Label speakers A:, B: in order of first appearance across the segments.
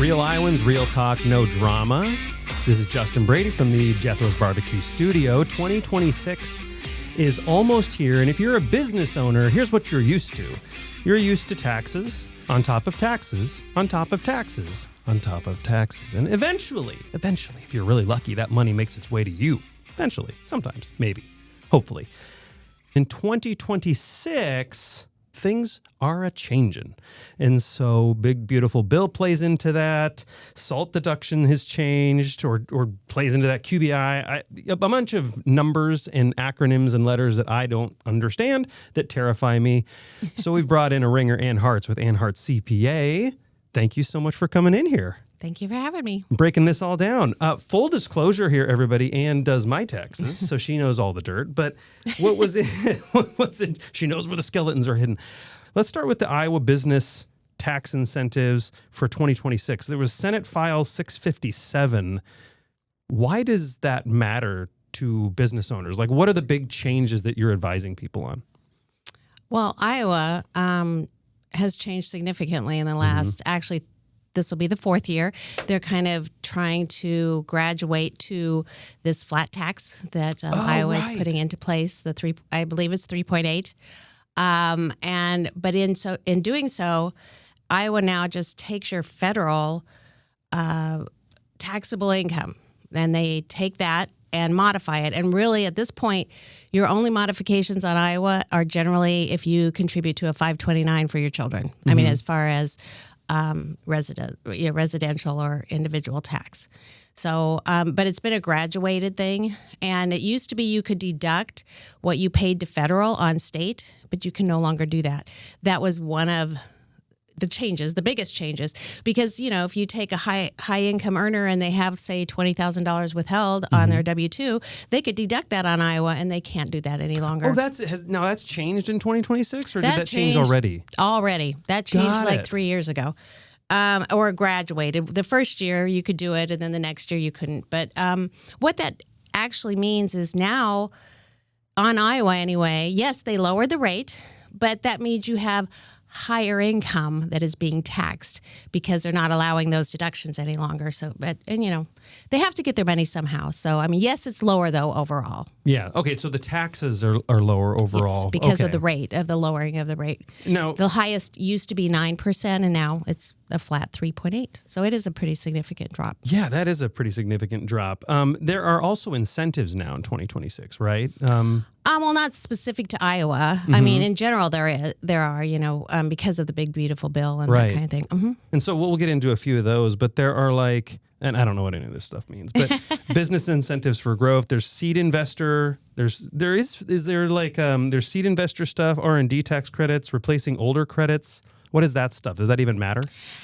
A: Real Iowans, real talk, no drama. This is Justin Brady from the Jethro's Barbecue Studio. 2026 is almost here, and if you're a business owner, here's what you're used to. You're used to taxes on top of taxes on top of taxes on top of taxes. And eventually, if you're really lucky, that money makes its way to you. Eventually, sometimes, maybe, hopefully. In 2026, things are a-changin'. And so Big Beautiful Bill plays into that. SALT deduction has changed or plays into that QBI. A bunch of numbers and acronyms and letters that I don't understand that terrify me. So we've brought in a ringer, Ann Hartz with Ann Hartz CPA. Thank you so much for coming in here.
B: Thank you for having me.
A: Breaking this all down. Full disclosure here, everybody. Ann does my taxes, so she knows all the dirt. But what was it? What's it? She knows where the skeletons are hidden. Let's start with the Iowa business tax incentives for 2026. There was Senate File 657. Why does that matter to business owners? Like, what are the big changes that you're advising people on?
B: Well, Iowa has changed significantly in the last, actually, this will be the fourth year. They're kind of trying to graduate to this flat tax that Iowa is putting into place. I believe it's 3.8. But in doing so, Iowa now just takes your federal taxable income, and they take that and modify it. And really, at this point, your only modifications on Iowa are generally if you contribute to a 529 for your children. I mean, as far as residential or individual tax. So, but it's been a graduated thing, and it used to be you could deduct what you paid to federal on state, but you can no longer do that. That was one of the changes, the biggest changes, because, you know, if you take a high income earner and they have, say, $20,000 withheld on their W-2, they could deduct that on Iowa, and they can't do that any longer.
A: Oh, that's changed in 2026, or did that change already?
B: Already. That changed like 3 years ago. Or graduated. The first year you could do it, and then the next year you couldn't. But what that actually means is now, on Iowa anyway, yes, they lowered the rate, but that means you have higher income that is being taxed because they're not allowing those deductions any longer. So, and you know, they have to get their money somehow. So, I mean, yes, it's lower though overall.
A: Yeah. Okay. So the taxes are lower overall.
B: Yes, because of the rate, of the lowering of the rate.
A: No.
B: The highest used to be 9%, and now it's a flat 3.8. So it is a pretty significant drop.
A: Yeah, that is a pretty significant drop. There are also incentives now in 2026, right?
B: Well, not specific to Iowa. I mean, in general, there are, you know, because of the Big Beautiful Bill and that kind of thing.
A: And so we'll get into a few of those, but there are and I don't know what any of this stuff means, but business incentives for growth. There's seed investor. There's seed investor stuff, R&D tax credits, replacing older credits. What is that stuff? Does that even matter?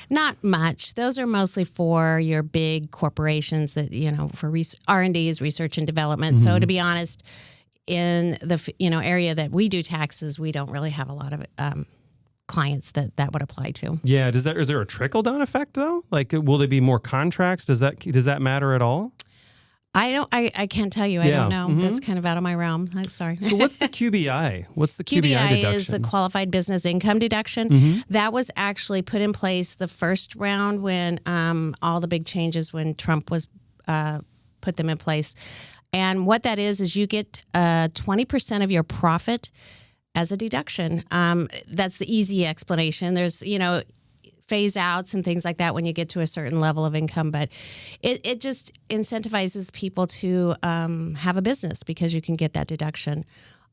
A: Not
B: much. Those are mostly for your big corporations that, you know, for R&D is research and development. So to be honest, in the area that we do taxes, we don't really have a lot of clients that would apply to.
A: Yeah. Is there a trickle down effect though? Like, will there be more contracts? Does that matter at all?
B: I can't tell you. I don't know. That's kind of out of my realm. I'm sorry.
A: So what's the QBI? What's the QBI deduction?
B: QBI is the qualified business income deduction. That was actually put in place the first round when all the big changes when Trump was put them in place. And what that is you get 20% of your profit as a deduction. That's the easy explanation. There's, you know, phase outs and things like that when you get to a certain level of income, but it just incentivizes people to have a business because you can get that deduction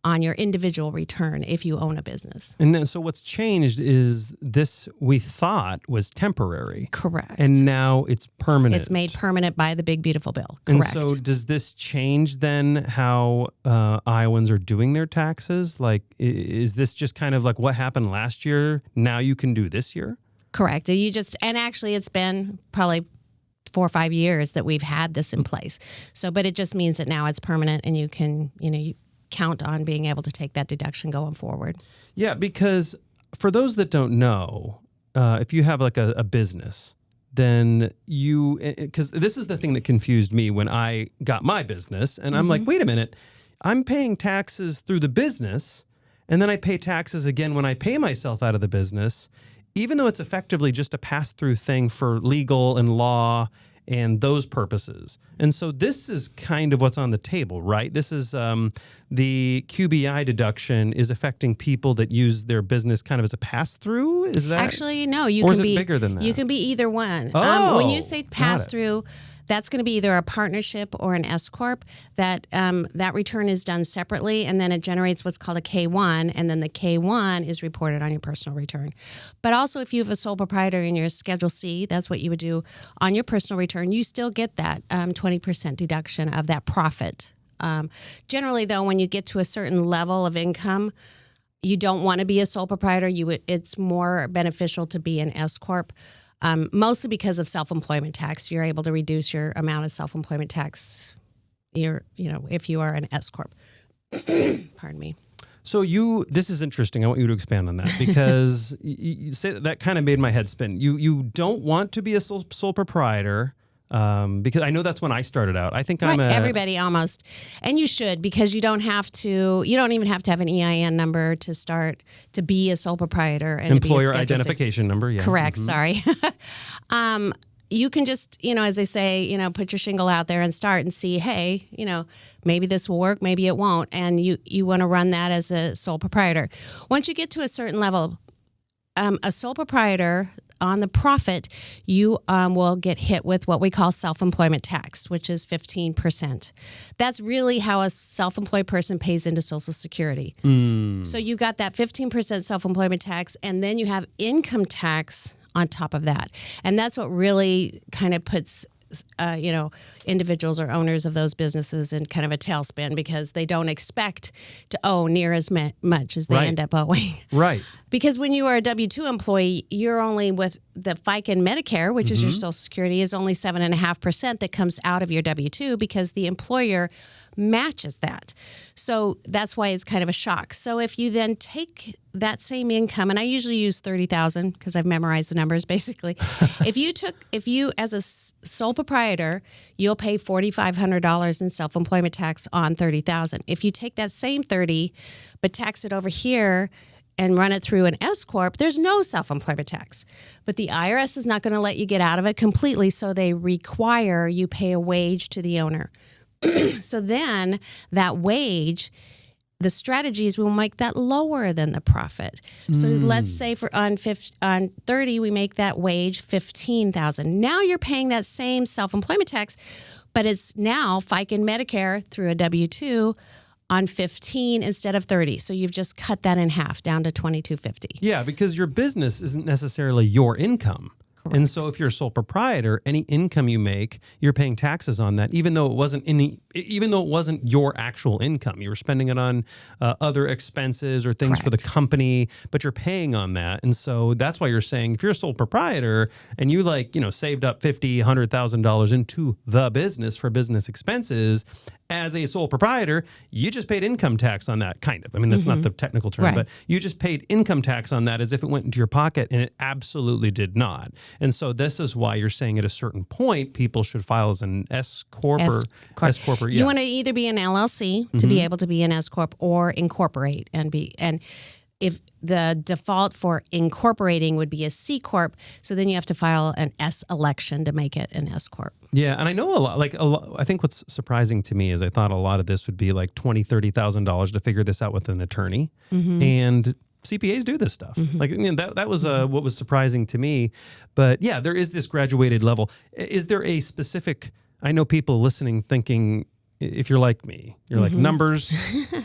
B: on your individual return if you own a business.
A: And then, so what's changed is this we thought was temporary.
B: Correct.
A: And now it's permanent.
B: It's made permanent by the Big Beautiful Bill. Correct.
A: And so does this change then how Iowans are doing their taxes? Like, is this just kind of like what happened last year? Now you can do this year?
B: Correct. And actually it's been probably 4 or 5 years that we've had this in place. So, but it just means that now it's permanent and you can, you count on being able to take that deduction going forward.
A: Yeah, because for those that don't know, if you have like a business, then because this is the thing that confused me when I got my business, and I'm like, wait a minute, I'm paying taxes through the business, and then I pay taxes again when I pay myself out of the business. even though it's effectively just a pass-through thing for legal and law and those purposes. And so this is kind of what's on the table, right? This is the QBI deduction is affecting people that use their business kind of as a pass-through? Is that
B: Actually, no. You
A: or
B: can
A: is it
B: be
A: bigger than that?
B: You can be either one.
A: Oh,
B: when you say
A: got it.
B: pass-through, that's going to be either a partnership or an S corp. That return is done separately, and then it generates what's called a K1, and then the K1 is reported on your personal return. But also, if you have a sole proprietor in your Schedule C, that's what you would do on your personal return. You still get that 20% deduction of that profit. Generally, though, when you get to a certain level of income, you don't want to be a sole proprietor. It's more beneficial to be an S corp. Mostly because of self-employment tax. You're able to reduce your amount of self-employment tax, if you are an S corp. Pardon me.
A: So this is interesting. I want you to expand on that because you say that kind of made my head spin. You don't want to be a sole proprietor because I know that's when I started out. I think
B: everybody almost, and you should, because you don't even have to have an EIN number to start to be a sole proprietor and
A: employer
B: to be a
A: identification number. Yeah,
B: correct. Sorry. You can just, as they say, put your shingle out there and start and see, hey, maybe this will work, maybe it won't. And you want to run that as a sole proprietor. Once you get to a certain level, a sole proprietor, on the profit, you will get hit with what we call self-employment tax, which is 15%. That's really how a self-employed person pays into Social Security. So you got that 15% self-employment tax, and then you have income tax on top of that. And that's what really kind of puts individuals or owners of those businesses in kind of a tailspin, because they don't expect to owe near as much as they end up owing.
A: Right.
B: Because when you are a W-2 employee, you're only with the FICA and Medicare, which is your Social Security, is only 7.5% that comes out of your W-2 because the employer matches that. So that's why it's kind of a shock. So if you then take that same income, and I usually use 30,000 because I've memorized the numbers basically. if you as a sole proprietor, you'll pay $4,500 in self-employment tax on 30,000. If you take that same 30, but tax it over here and run it through an S corp, there's no self-employment tax. But the IRS is not going to let you get out of it completely, so they require you pay a wage to the owner. So then that wage, the strategies will make that lower than the profit. So let's say on 30, we make that wage $15,000. Now you're paying that same self-employment tax, but it's now FICA and Medicare through a W-2 on 15 instead of 30. So you've just cut that in half down to $2,250.
A: Yeah, because your business isn't necessarily your income. Correct. And so if you're a sole proprietor, any income you make, you're paying taxes on that, even though it wasn't your actual income. You were spending it on other expenses or things for the company, but you're paying on that. And so that's why you're saying if you're a sole proprietor and you saved up $50,000, $100,000 into the business for business expenses, as a sole proprietor, you just paid income tax on that, kind of. I mean, that's not the technical term, but you just paid income tax on that as if it went into your pocket, and it absolutely did not. And so this is why you're saying at a certain point, people should file as an S corp or S corp.
B: You want to either be an LLC to be able to be an S corp, or incorporate and if the default for incorporating would be a C corp, so then you have to file an S election to make it an S corp.
A: Yeah, and I know a lot. I think what's surprising to me is I thought a lot of this would be like $20,000, $30,000 to figure this out with an attorney, and CPAs do this stuff. That was what was surprising to me. But yeah, there is this graduated level. Is there a specific? I know people listening thinking, if you're like me, you're like numbers,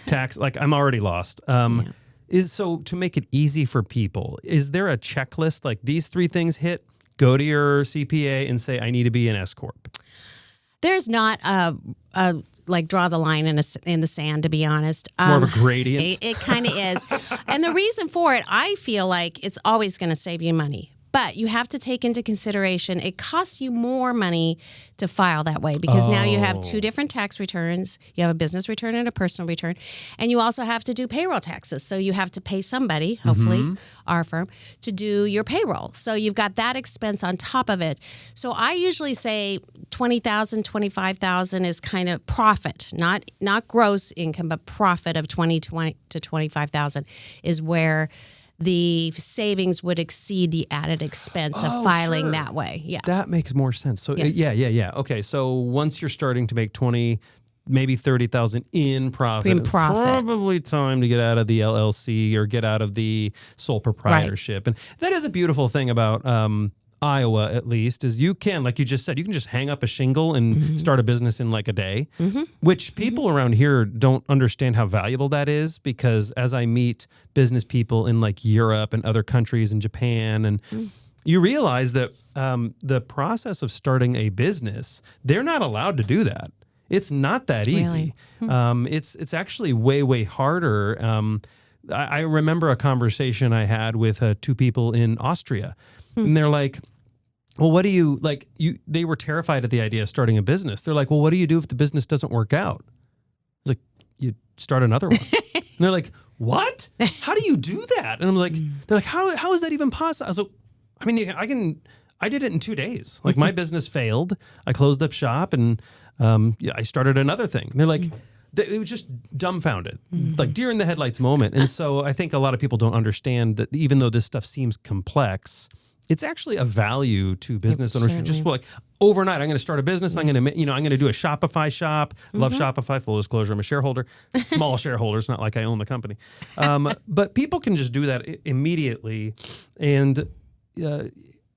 A: tax. Like I'm already lost. So to make it easy for people, is there a checklist like these 3 things hit? Go to your CPA and say, I need to be an S corp.
B: There's not draw the line in the sand, to be honest.
A: It's more of a gradient.
B: It kind of is. And the reason for it, I feel like it's always going to save you money. But you have to take into consideration it costs you more money to file that way, because now you have 2 different tax returns. You have a business return and a personal return. And you also have to do payroll taxes. So you have to pay somebody, hopefully our firm, to do your payroll. So you've got that expense on top of it. So I usually say $20,000, $25,000 is kind of profit, not gross income, but profit of $20,000 to $25,000 is where the savings would exceed the added expense of filing
A: sure.
B: that way. Yeah.
A: That makes more sense. So
B: Yes.
A: yeah. Okay, so once you're starting to make 20, maybe 30,000 in profit,
B: In profit.
A: it's probably time to get out of the LLC or get out of the sole proprietorship. And that is a beautiful thing about Iowa, at least, is you can, like you just said, you can just hang up a shingle and start a business in like a day, which people around here don't understand how valuable that is, because as I meet business people in like Europe and other countries in Japan, and you realize that the process of starting a business, they're not allowed to do that. It's not that easy.
B: Really?
A: It's actually way harder. I remember a conversation I had with two people in Austria, and they're like, well, what do you, like, they were terrified at the idea of starting a business. They're like, well, what do you do if the business doesn't work out? It's like, you start another one. And they're like, what? How do you do that? And I'm like, they're like, how is that even possible? I was like, I mean, I did it in 2 days. Like, my business failed. I closed up shop and I started another thing. And they're like, it was just dumbfounded, like deer in the headlights moment. And so I think a lot of people don't understand that even though this stuff seems complex, it's actually a value to business owners who just like, overnight, I'm going to start a business. I'm going to, I'm going to do a Shopify shop. Love Shopify. Full disclosure, I'm a shareholder, small shareholder. It's not like I own the company. But people can just do that immediately and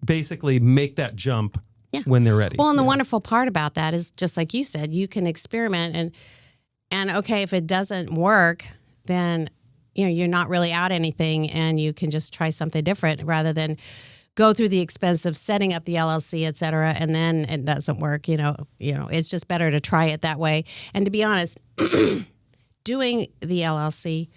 A: basically make that jump when they're ready.
B: Well, and the wonderful part about that is, just like you said, you can experiment and okay, if it doesn't work, then you're not really out anything, and you can just try something different rather than go through the expense of setting up the LLC, et cetera, and then it doesn't work. It's just better to try it that way. And to be honest, doing the LLC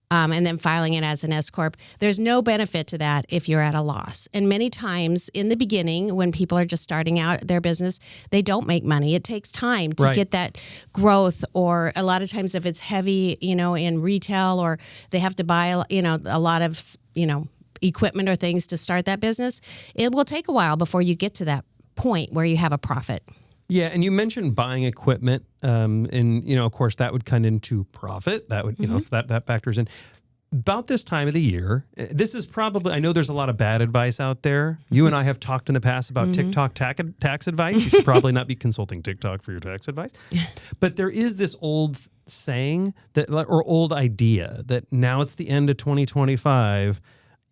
B: and then filing it as an S corp, there's no benefit to that if you're at a loss. And many times in the beginning, when people are just starting out their business, they don't make money. It takes time to get that growth, or a lot of times if it's heavy, in retail, or they have to buy, a lot of, equipment or things to start that business, it will take a while before you get to that point where you have a profit.
A: Yeah, and you mentioned buying equipment, and of course that would come into profit. That would, so that factors in. About this time of the year, this is probably, I know there's a lot of bad advice out there. You and I have talked in the past about TikTok tax advice. You should probably not be consulting TikTok for your tax advice. But there is this old saying or old idea that now it's the end of 2025.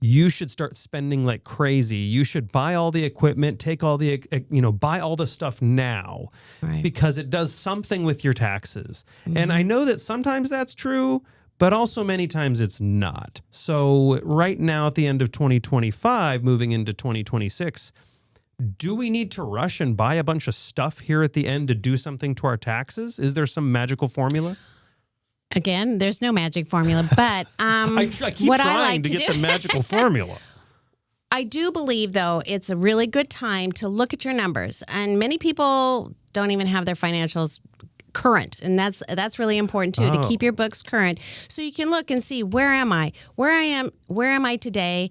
A: You should start spending like crazy. You should buy all the equipment, take all the, buy all the stuff now, because it does something with your taxes. And I know that sometimes that's true, but also many times it's not. So right now at the end of 2025, moving into 2026, do we need to rush and buy a bunch of stuff here at the end to do something to our taxes? Is there some magical formula?
B: Again, there's no magic formula, but
A: I keep trying to get the magical formula.
B: I do believe, though, it's a really good time to look at your numbers. And many people don't even have their financials current, and that's really important too, to keep your books current, so you can look and see, where am I today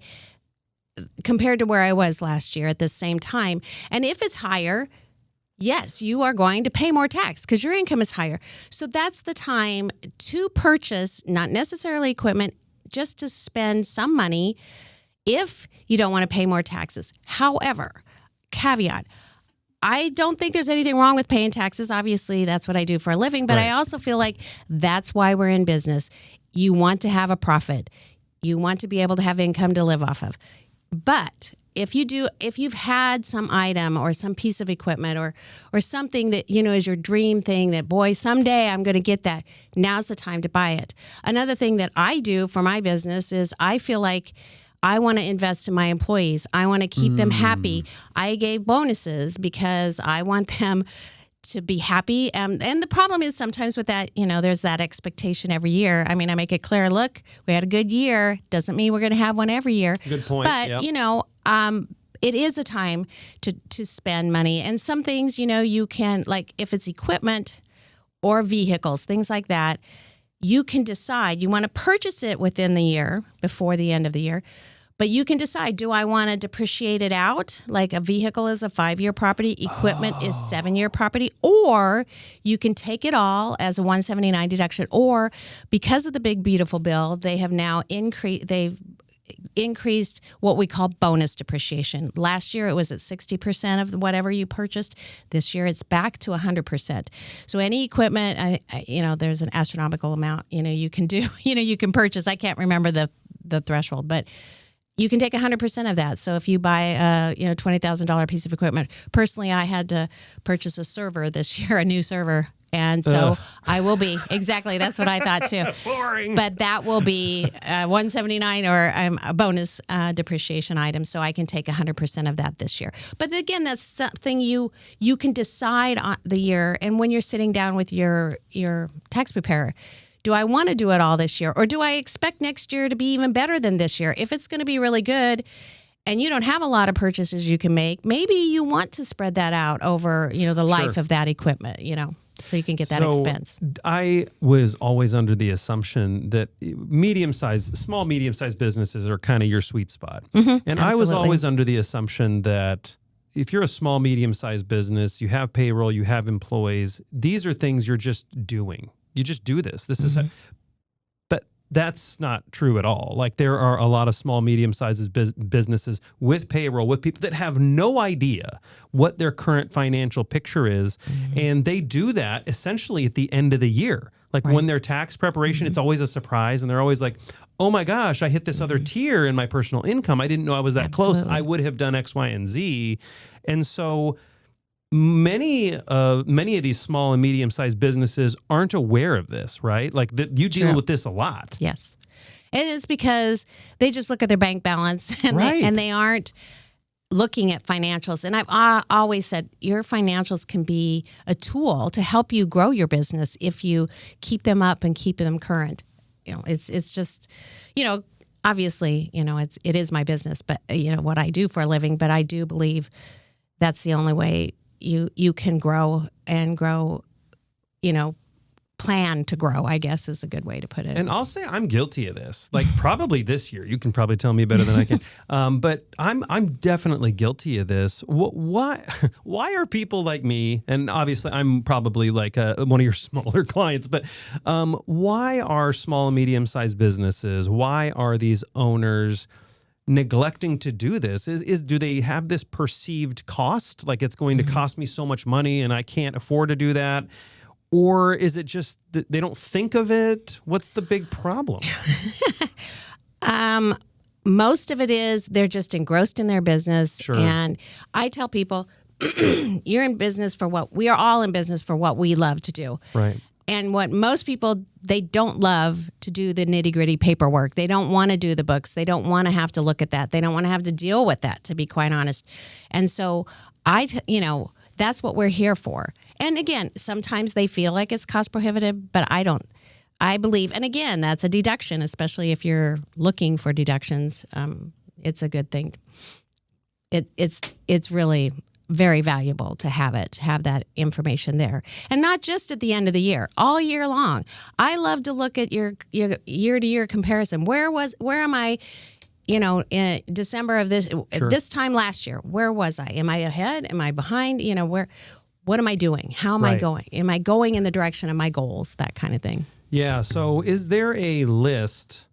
B: compared to where I was last year at the same time. And if it's higher, yes, you are going to pay more tax because your income is higher. So that's the time to purchase, not necessarily equipment, just to spend some money if you don't want to pay more taxes. However, caveat, I don't think there's anything wrong with paying taxes. Obviously, that's what I do for a living. But I also feel like that's why we're in business. You want to have a profit. You want to be able to have income to live off of. But if you've had some item or some piece of equipment or something that, is your dream thing that, boy, someday I'm going to get that, now's the time to buy it. Another thing that I do for my business is I feel like I want to invest in my employees. I want to keep them happy. I gave bonuses because I want them to be happy. And the problem is sometimes with that, there's that expectation every year. I mean, I make it clear, look, we had a good year. Doesn't mean we're going to have one every year.
A: Good point.
B: But, it is a time to spend money. And some things, you can, like if it's equipment or vehicles, things like that, you can decide you want to purchase it within the year, before the end of the year. But you can decide, do I want to depreciate it out? Like a vehicle is a 5-year property, equipment is 7-year property, or you can take it all as a 179 deduction. Or because of the big beautiful bill, they have now increased what we call bonus depreciation. Last year it was at 60% of whatever you purchased. This year it's back to 100%. So any equipment, there's an astronomical amount, you can do, you can purchase. I can't remember the threshold, but you can take 100% of that. So if you buy a $20,000 piece of equipment, personally, I had to purchase a server this year, a new server. And so I will be, exactly, that's what I thought too.
A: Boring.
B: But that will be $179 or a bonus depreciation item, so I can take 100% of that this year. But again, that's something you can decide on the year. And when you're sitting down with your tax preparer, do I want to do it all this year? Or do I expect next year to be even better than this year? If it's going to be really good and you don't have a lot of purchases you can make, maybe you want to spread that out over, the life of that equipment, so you can get that expense.
A: I was always under the assumption that small, medium-sized businesses are kind of your sweet spot.
B: Mm-hmm,
A: and
B: absolutely.
A: I was always under the assumption that if you're a small, medium-sized business, you have payroll, you have employees, these are things you're just doing. You just do this. This is but that's not true at all. Like there are a lot of small, medium-sized businesses with payroll, with people that have no idea what their current financial picture is. Mm-hmm. And they do that essentially at the end of the year. Like when their tax preparation, it's always a surprise. And they're always like, oh my gosh, I hit this other tier in my personal income. I didn't know I was that close. I would have done X, Y, and Z. And so many of these small and medium-sized businesses aren't aware of this, right? Like you deal with this a lot.
B: Yes. It is because they just look at their bank balance and they aren't looking at financials. And I've always said your financials can be a tool to help you grow your business if you keep them up and keep them current. It's just, obviously, it is my business, but what I do for a living, but I do believe that's the only way you can grow, plan to grow, I guess is a good way to put it.
A: And I'll say I'm guilty of this. Like probably this year, you can probably tell me better than I can. But I'm definitely guilty of this. Why are people like me? And obviously, I'm probably like one of your smaller clients. But why are small and medium-sized businesses? Why are these owners neglecting to do this? Do they have this perceived cost? Like it's going to cost me so much money and I can't afford to do that? Or is it just that they don't think of it? What's the big problem?
B: Most of it is they're just engrossed in their business.
A: Sure.
B: And I tell people, you're in business we are all in business for what we love to do.
A: Right.
B: And what most people, they don't love to do the nitty-gritty paperwork. They don't want to do the books. They don't want to have to look at that. They don't want to have to deal with that, to be quite honest. And so that's what we're here for. And again, sometimes they feel like it's cost prohibitive, but I don't. I believe, and again, that's a deduction, especially if you're looking for deductions. It's a good thing. It's really very valuable to have that information there. And not just at the end of the year, all year long. I love to look at your year-to-year comparison. Where am I, in December of this time last year? Where was I? Am I ahead? Am I behind? What am I doing? How am I going? Am I going in the direction of my goals? That kind of thing.
A: Yeah. So is there a list?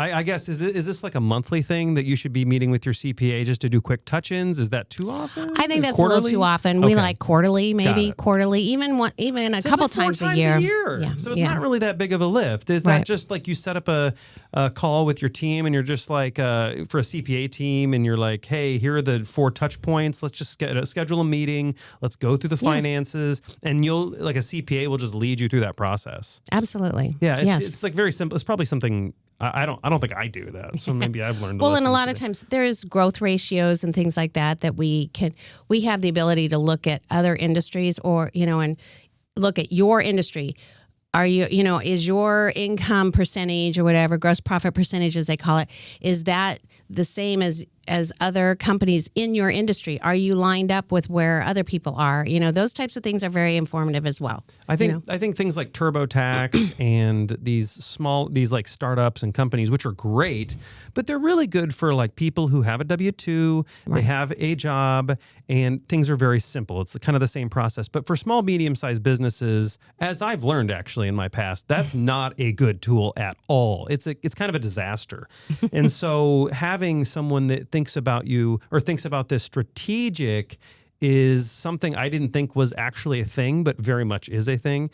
A: I guess, is this like a monthly thing that you should be meeting with your CPA just to do quick touch-ins? Is that too often?
B: I think that's
A: quarterly?
B: A little too often.
A: Okay.
B: We like quarterly, maybe quarterly, even a couple times a year.
A: Yeah. So it's not really that big of a lift. Is that just like you set up a call with your team and you're just like, for a CPA team and you're like, hey, here are the 4 touch points. Let's just schedule a meeting. Let's go through the finances. And like a CPA will just lead you through that process.
B: Absolutely.
A: Yeah. It's like very simple. It's probably something I don't think I do that. So maybe I've learned.
B: Well, and a lot of times there's growth ratios and things like that we have the ability to look at other industries or, and look at your industry. Are you, is your income percentage or whatever, gross profit percentage as they call it, is that the same as as other companies in your industry? Are you lined up with where other people are? Those types of things are very informative as well.
A: I think things like TurboTax and these like startups and companies, which are great, but they're really good for like people who have a W-2, they have a job, and things are very simple. It's kind of the same process. But for small, medium-sized businesses, as I've learned actually in my past, that's not a good tool at all. It's kind of a disaster. And so having someone that thinks about you or thinks about this strategic is something I didn't think was actually a thing, but very much is a thing.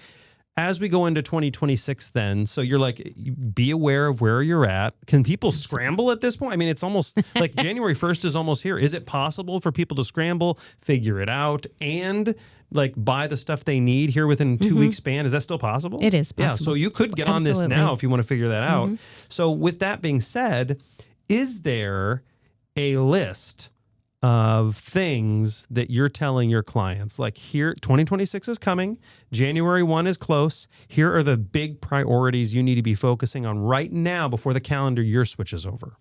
A: As we go into 2026 then, so you're like, be aware of where you're at. Can people scramble at this point? I mean, it's almost like January 1st is almost here. Is it possible for people to scramble, figure it out, and like buy the stuff they need here within 2 weeks span? Is that still possible?
B: It is possible.
A: Yeah, so you could get on this now if you want to figure that out. So with that being said, is there a list of things that you're telling your clients, like here, 2026 is coming, January 1 is close, here are the big priorities you need to be focusing on right now before the calendar year switches over?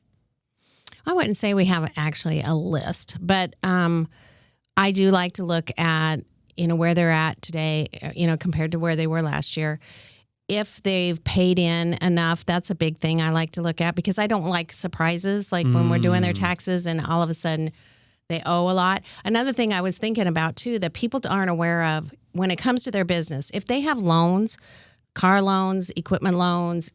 B: I wouldn't say we have actually a list, but I do like to look at, where they're at today, compared to where they were last year. If they've paid in enough, that's a big thing I like to look at, because I don't like surprises, like when we're doing their taxes and all of a sudden they owe a lot. Another thing I was thinking about too that people aren't aware of when it comes to their business, if they have loans, car loans, equipment loans,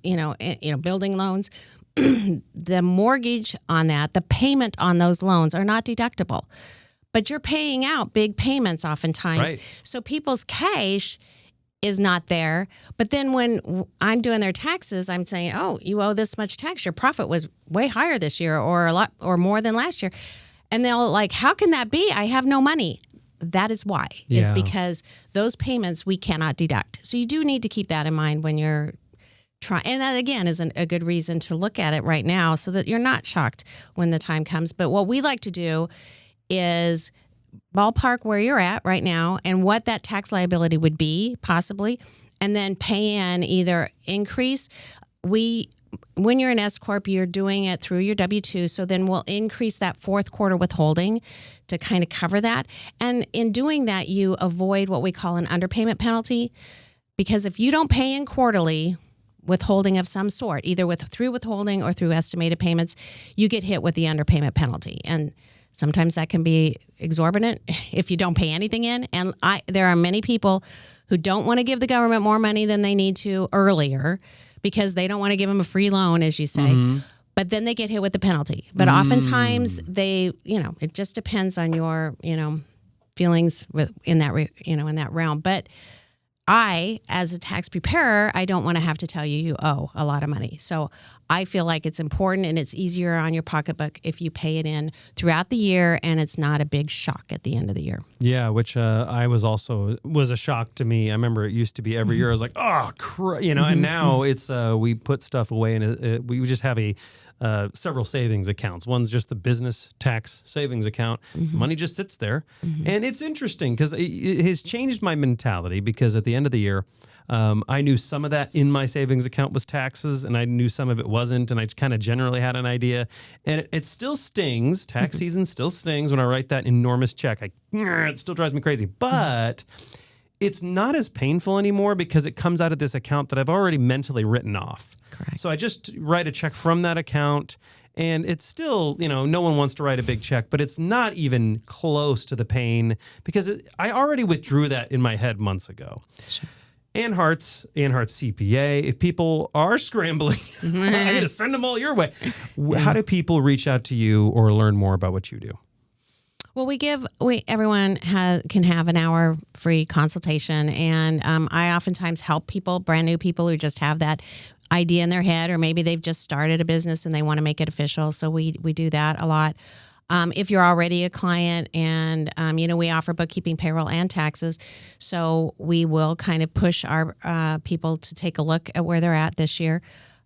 B: building loans, the mortgage on that, the payment on those loans are not deductible. But you're paying out big payments oftentimes.
A: Right.
B: So people's cash is not there. But then when I'm doing their taxes, I'm saying, oh, you owe this much tax. Your profit was way higher this year or a lot or more than last year. And they'll like, how can that be? I have no money. That is why.
A: Yeah.
B: It's because those payments we cannot deduct. So you do need to keep that in mind when you're trying. And that, again, is a good reason to look at it right now so that you're not shocked when the time comes. But what we like to do is ballpark where you're at right now and what that tax liability would be possibly, and then pay in either increase. When you're an S Corp, you're doing it through your W-2, so then we'll increase that fourth quarter withholding to kind of cover that. And in doing that, you avoid what we call an underpayment penalty, because if you don't pay in quarterly withholding of some sort, either through withholding or through estimated payments, you get hit with the underpayment penalty. And sometimes that can be exorbitant if you don't pay anything in. And there are many people who don't want to give the government more money than they need to earlier, because they don't want to give them a free loan, as you say, but then they get hit with the penalty. But oftentimes they, it just depends on your, feelings in that realm. But I, as a tax preparer, I don't want to have to tell you owe a lot of money. So I feel like it's important and it's easier on your pocketbook if you pay it in throughout the year and it's not a big shock at the end of the year.
A: Yeah, which was a shock to me. I remember it used to be every year I was like, and now it's we put stuff away and we just have several savings accounts. One's just the business tax savings account. Money just sits there. And it's interesting because it has changed my mentality, because at the end of the year, I knew some of that in my savings account was taxes, and I knew some of it wasn't, and I kind of generally had an idea. And it still stings. Tax season still stings when I write that enormous check. It still drives me crazy. But it's not as painful anymore because it comes out of this account that I've already mentally written off.
B: Correct.
A: So I just write a check from that account, and it's still, no one wants to write a big check, but it's not even close to the pain because I already withdrew that in my head months ago.
B: Sure.
A: Ann Hartz CPA. If people are scrambling, I'm going to send them all your way. How do people reach out to you or learn more about what you do?
B: Well, everyone can have an hour free consultation, and I oftentimes help people, brand new people who just have that idea in their head, or maybe they've just started a business and they want to make it official. So we do that a lot. If you're already a client, and we offer bookkeeping, payroll, and taxes, so we will kind of push our people to take a look at where they're at this year,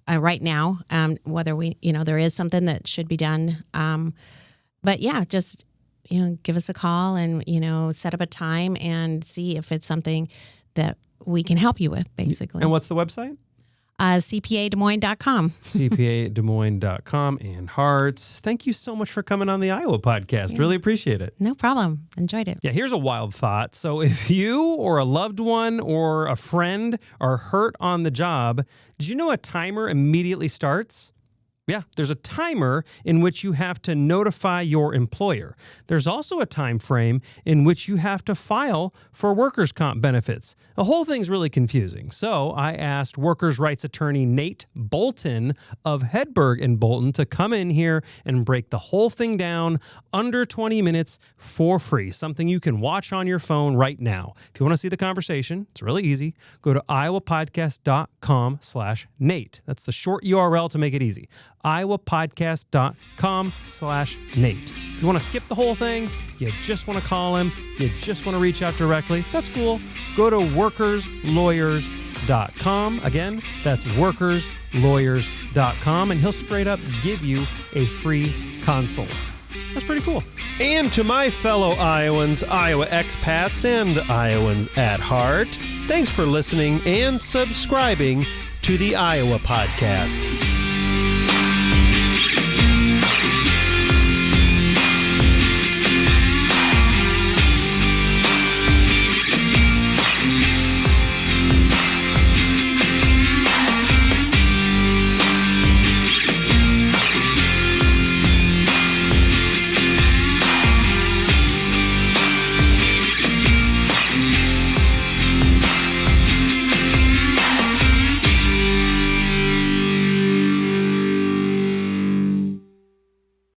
B: right now, whether there is something that should be done. But yeah, just give us a call and set up a time and see if it's something that we can help you with, basically.
A: And what's the website?
B: CPADesmoines.com.
A: CPADesmoines.com. Ann Hartz, thank you so much for coming on the Iowa podcast. Really appreciate it.
B: No problem. Enjoyed it.
A: Yeah, here's a wild thought. So if you or a loved one or a friend are hurt on the job, did you know a timer immediately starts? Yeah, there's a timer in which you have to notify your employer. There's also a time frame in which you have to file for workers' comp benefits. The whole thing's really confusing. So I asked workers' rights attorney Nate Bolton of Hedberg and Bolton to come in here and break the whole thing down under 20 minutes for free, something you can watch on your phone right now. If you want to see the conversation, it's really easy. Go to iowapodcast.com/Nate. That's the short URL to make it easy. iowapodcast.com/Nate. If you want to skip the whole thing, you just want to call him, you just want to reach out directly, that's cool. Go to workerslawyers.com. Again, that's workerslawyers.com, and he'll straight up give you a free consult. That's pretty cool. And to my fellow Iowans, Iowa expats, and Iowans at heart, thanks for listening and subscribing to the Iowa Podcast.